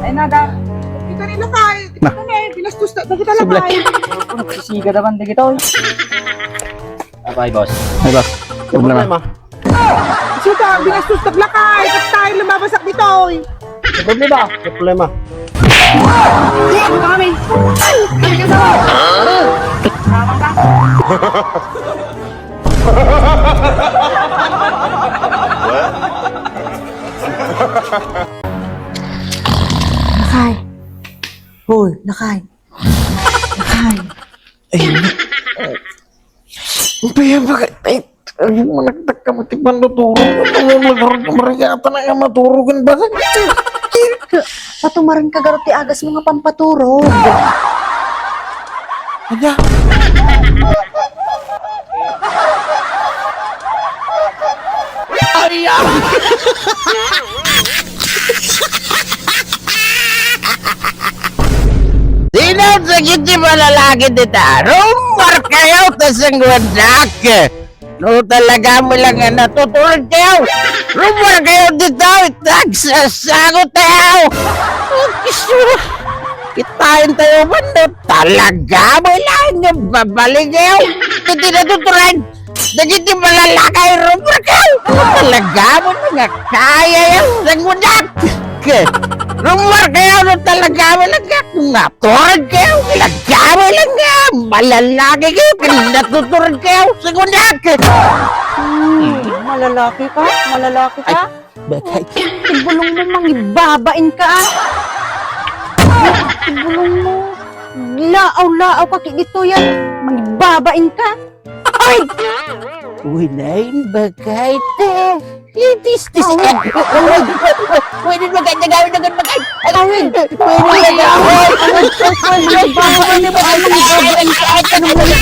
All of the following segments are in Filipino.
Ay, nada. Kita nila kay. Na. Ito na eh. Binastos na kita lang Sublak. kay. Nagsisiga naman din ito. Bye, boss. Ay ba? Problema. Suta, binastos na blakay. Ba't tayo lumabasak dito eh? Problema. Problema. Kami. Lakay. Hoy, lakay. Lakay. Kaya bakit? Ay, managdag ka matipan naturo. Marigata na nga maturugan ba? Patumaran ka garot ti agas mga pampaturog. Kaya. Sino sa kiti malalaki dito? Rumor kayo tas ang wadak. No talaga mo lang nga natutulog kayo. Rumor kayo dito. Nagsasagot tayo. Kitain tayo ba no? Talaga mo lang nga babalik kayo. Hindi natutulan. Nagiti malalaki rumor kayo. Talaga mo na nga kaya yung ang wadak. Rumor kayo no talaga mo lang nga. Naturad kayo. Talaga mo lang nga. Malalaki kayo. Natuturad kayo. Sagundak. Malalaki ka? Malalaki ka? Bakit? Tibulong mo mangibabain ka ah. Tibulong mo. Laaw-laaw ka dito yan. Mangibabain ka. Ay! Uy, nain, bakit eh? Itis-tis ka. Pwede magkait na gawin agad magkait. Pwede na gawin. Pwede ba ang magbabain kahit anong wala?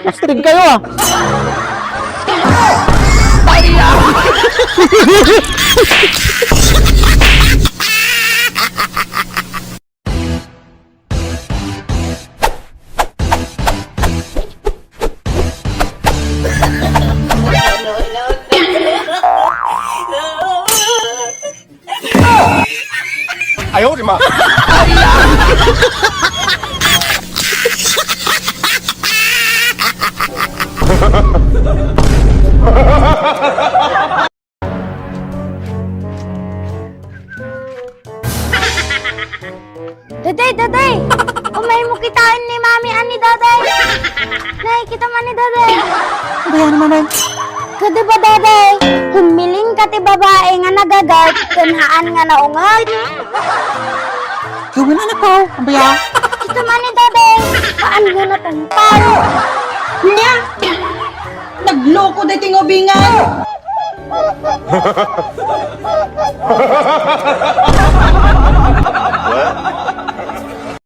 Astig kayo ah. Daday! Umay mo kitain ni Mami ani Daday! Nay, kita man ni Daday! Kaya naman ay. Kadi ba Daday? Humiling ka ti babae nga nagagat, kanhaan nga naungat. Gawin na ko. Ang baya. Kita man ni Daday, paan nga natangpan. Niya! Nagloko day tingobingan!